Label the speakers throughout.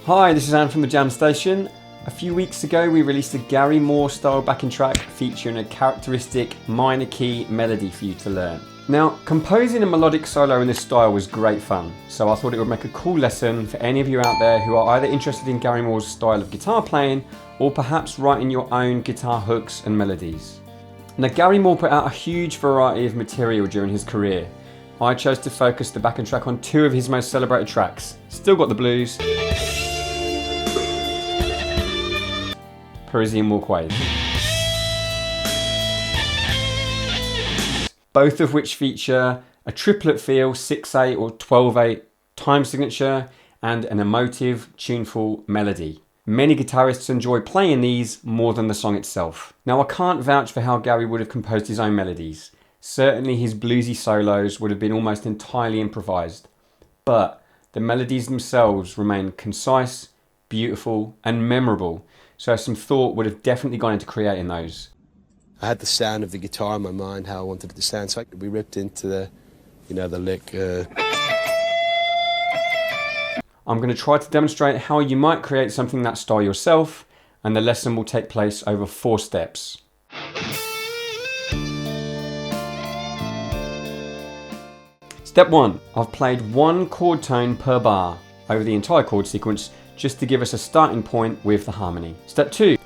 Speaker 1: Hi, this is Anne from the Jam Station. A few weeks ago we released a Gary Moore style backing track featuring a characteristic minor key melody for you to learn. Now, composing a melodic solo in this style was great fun, so I thought it would make a cool lesson for any of you out there who are either interested in Gary Moore's style of guitar playing or perhaps writing your own guitar hooks and melodies. Now, Gary Moore put out a huge variety of material during his career. I chose to focus the backing track on two of his most celebrated tracks, Still Got the Blues, Parisian Walkways. Both of which feature a triplet feel, 6/8 or 12/8 time signature, and an emotive, tuneful melody. Many guitarists enjoy playing these more than the song itself. Now, I can't vouch for how Gary would have composed his own melodies. Certainly his bluesy solos would have been almost entirely improvised, but the melodies themselves remain concise, beautiful, and memorable, so some thought would have definitely gone into creating those.
Speaker 2: I had the sound of the guitar in my mind, how I wanted it to sound, so we ripped into the lick.
Speaker 1: I'm going to try to demonstrate how you might create something that style yourself, and the lesson will take place over 4 steps. Step 1. I've played 1 chord tone per bar over the entire chord sequence just to give us a starting point with the harmony. Step 2.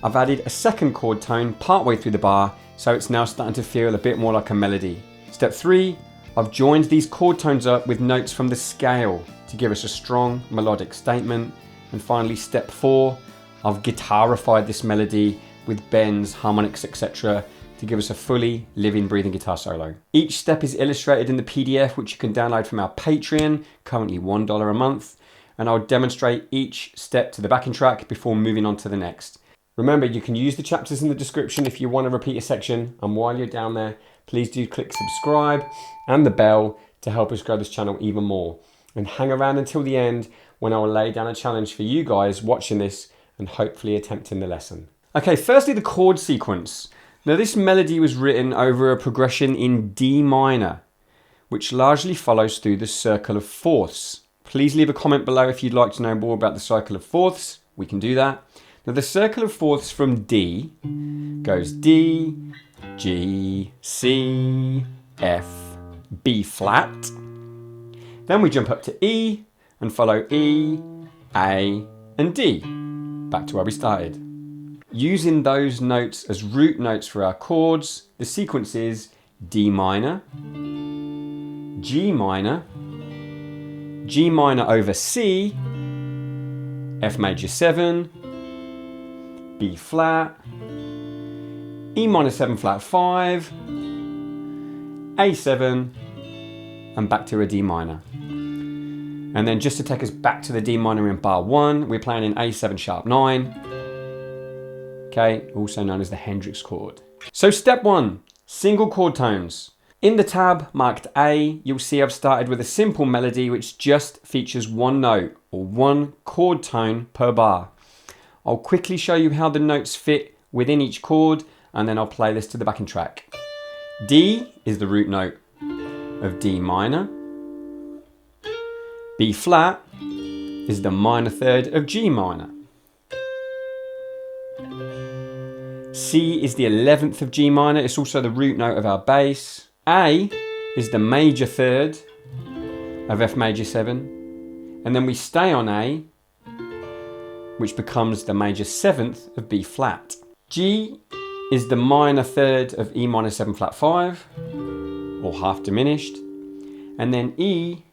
Speaker 1: I've added a second chord tone partway through the bar, so it's now starting to feel a bit more like a melody. Step 3. I've joined these chord tones up with notes from the scale to give us a strong melodic statement. And finally, step 4. I've guitar-ified this melody with bends, harmonics, etc. to give us a fully living, breathing guitar solo. Each step is illustrated in the PDF, which you can download from our Patreon, currently $1 a month. And I'll demonstrate each step to the backing track before moving on to the next. Remember, you can use the chapters in the description if you want to repeat a section, and while you're down there, please do click subscribe and the bell to help us grow this channel even more. And hang around until the end when I will lay down a challenge for you guys watching this and hopefully attempting the lesson. Okay, firstly the chord sequence. Now this melody was written over a progression in D minor, which largely follows through the circle of fourths. Please leave a comment below if you'd like to know more about the cycle of fourths. We can do that. Now the circle of fourths from D goes D, G, C, F, B flat. Then we jump up to E and follow E, A, and D. Back to where we started. Using those notes as root notes for our chords, the sequence is D minor, G minor, G minor over C, F major 7, B flat, E minor 7 flat 5, A7, and back to a D minor. And then just to take us back to the D minor in bar 1, we're playing in A7 sharp 9, okay, also known as the Hendrix chord. So step 1, single chord tones. In the tab marked A, you'll see I've started with a simple melody which just features 1 note or 1 chord tone per bar. I'll quickly show you how the notes fit within each chord, and then I'll play this to the backing track. D is the root note of D minor. B flat is the minor third of G minor. C is the 11th of G minor. It's also the root note of our bass. A is the major third of F major 7. And then we stay on A, which becomes the major 7th of B flat. G is the minor third of E minor 7 flat 5, or half diminished. And then E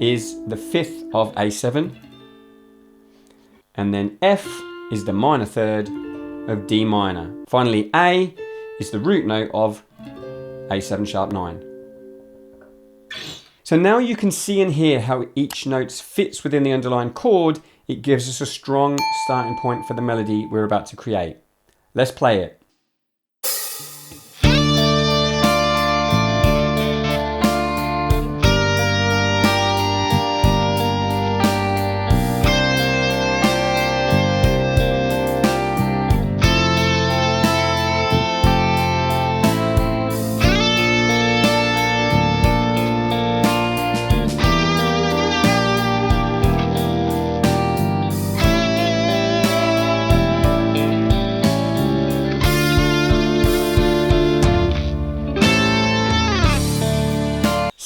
Speaker 1: is the 5th of A7. And then F is the minor third of D minor. Finally, A is the root note of A7 sharp 9. So now you can see and hear how each note fits within the underlying chord. It gives us a strong starting point for the melody we're about to create. Let's play it.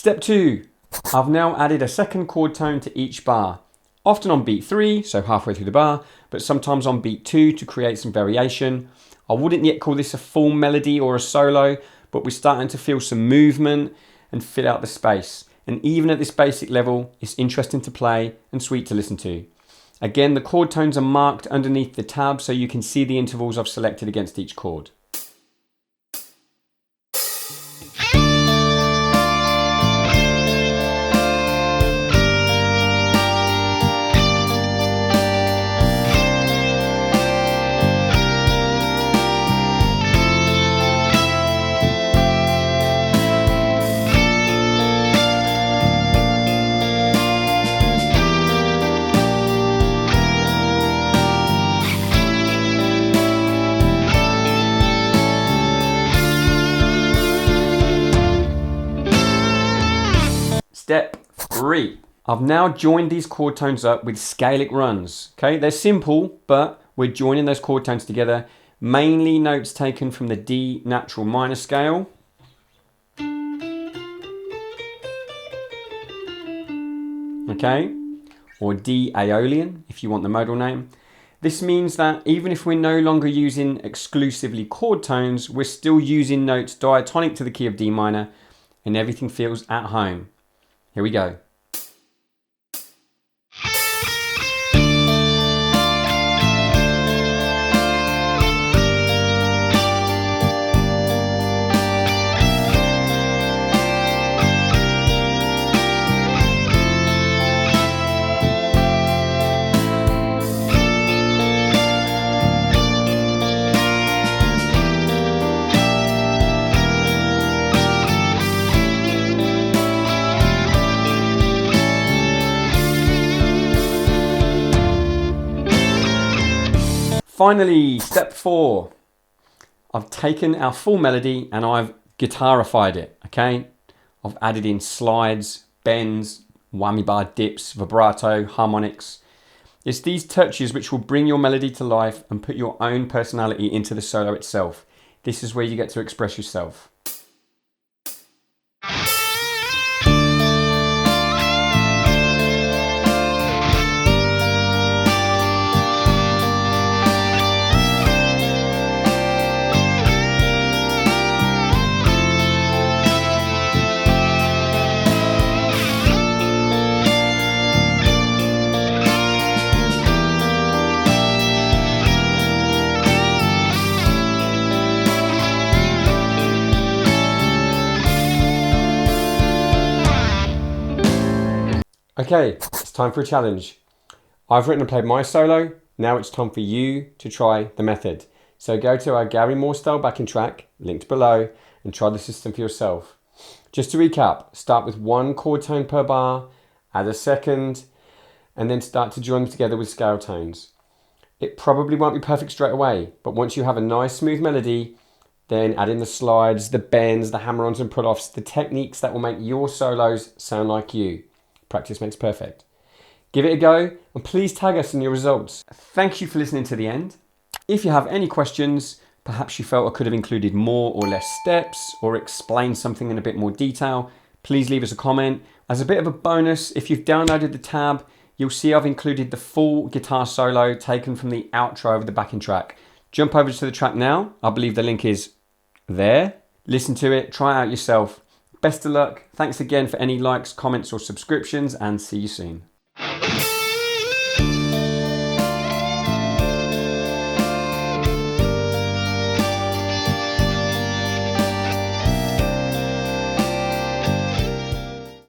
Speaker 1: Step 2. I've now added a second chord tone to each bar, often on beat 3, so halfway through the bar, but sometimes on beat 2 to create some variation. I wouldn't yet call this a full melody or a solo, but we're starting to feel some movement and fill out the space. And even at this basic level, it's interesting to play and sweet to listen to. Again, the chord tones are marked underneath the tab so you can see the intervals I've selected against each chord. Step 3. I've now joined these chord tones up with scalic runs. Okay, they're simple, but we're joining those chord tones together. Mainly notes taken from the D natural minor scale. Okay, or D Aeolian if you want the modal name. This means that even if we're no longer using exclusively chord tones, we're still using notes diatonic to the key of D minor, and everything feels at home. Here we go. Finally, step 4. I've taken our full melody and I've guitar-ified it, okay? I've added in slides, bends, whammy bar dips, vibrato, harmonics. It's these touches which will bring your melody to life and put your own personality into the solo itself. This is where you get to express yourself. Okay, it's time for a challenge. I've written and played my solo. Now it's time for you to try the method. So go to our Gary Moore style backing track, linked below, and try the system for yourself. Just to recap, start with one chord tone per bar, add a second, and then start to join them together with scale tones. It probably won't be perfect straight away, but once you have a nice smooth melody, then add in the slides, the bends, the hammer-ons and pull-offs, the techniques that will make your solos sound like you. Practice makes perfect. Give it a go and please tag us in your results. Thank you for listening to the end. If you have any questions, perhaps you felt I could have included more or less steps or explained something in a bit more detail, please leave us a comment. As a bit of a bonus, if you've downloaded the tab, you'll see I've included the full guitar solo taken from the outro of the backing track. Jump over to the track now. I believe the link is there. Listen to it, try it out yourself. Best of luck. Thanks again for any likes, comments or subscriptions, and see you soon.